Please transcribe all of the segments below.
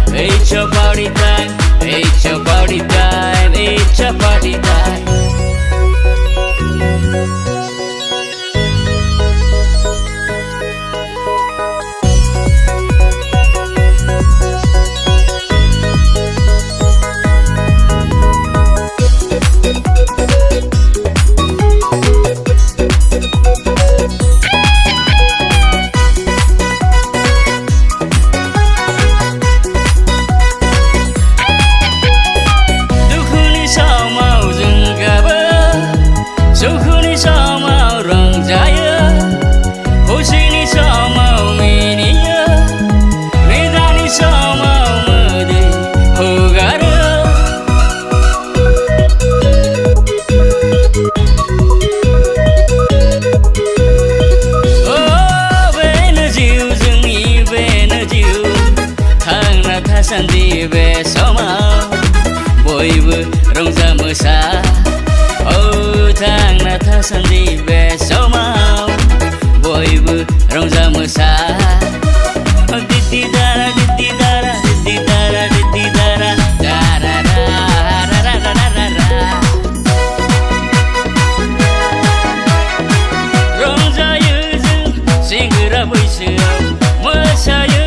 It's your party time, it's your party time, it's your party time. Sandi be sama boybu rongja mosa oh thangna tha sandi be sama boybu rongja mosa didi dara didi dara didi dara didi dara dara dara dara dara rongja yuzung singra boyseaw mosayo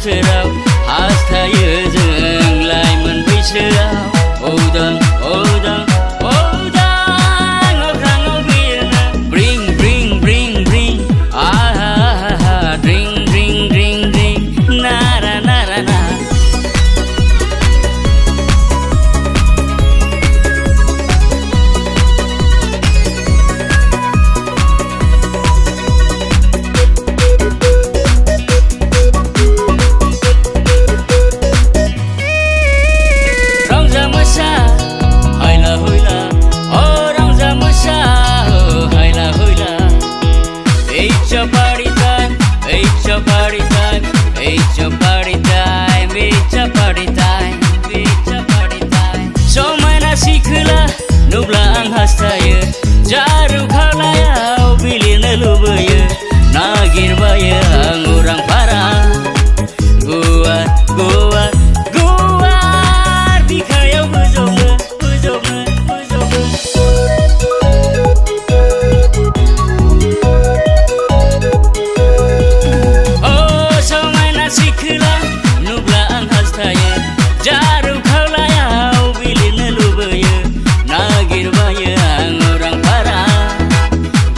बोथोराव हास्थायो जोंलाय मोनबैसोआव उदां उदां उदां अख्राङाव बिरनो bring bring bring bring आहा द्रिं द्रिं द्रिं द्रिं नारा नारा ना It's your party time, it's your party time, it's your party time, it's your party time, it's your party time. Somana sikhla nubla ang hastayo, jaru khalayaw bilirno lubaiyo, nagirbayo ang urang para. Guar, guar, guar, bikayaw bujobno, bujobno, bujobno. Jarum khalayaw bilirno lubaiyo nagirbayo ang urang para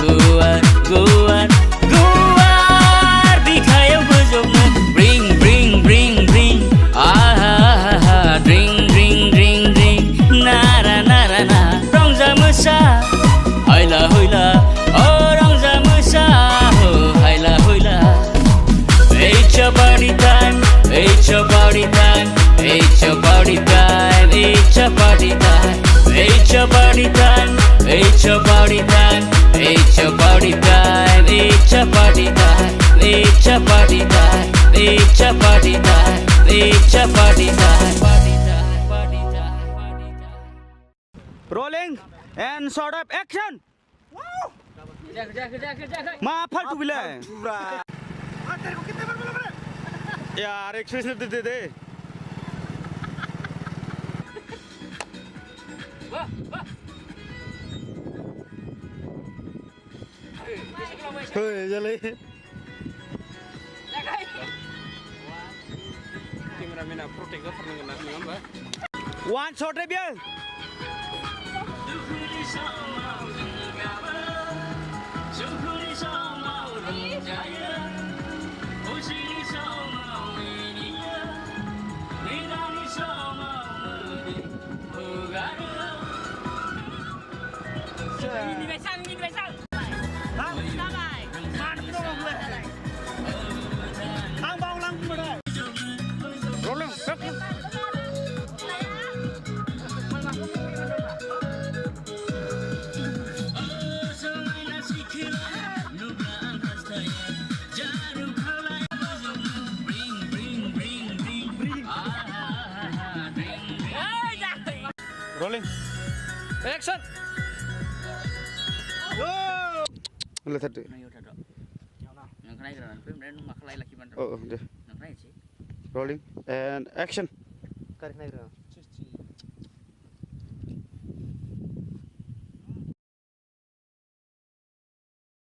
guar guar guar bikayaw bujobno bring bring bring bring ah dring dring dring dring nara nara na rongja mosa haila hoila oh rongja mosa oh haila hoila it's your party time, it's your party time, it's your party time, it's your party time, it's your party time, it's your party time, it's your party time, it's your party time, it's your party time, it's your party time, it's your party time, party time, party time, party time. Rolling and sort of action. Ma फालतू बिला यार expression they they Hei, jale. Kameramena protect pernah kena ngamba. One shot re biar. Action! Go! Là thật đấy. Này yêu thật rồi. Nang khai rồi, film đấy nó mà khai là khi bạn. Deh. Nang khai sih. Rolling and action. Karik na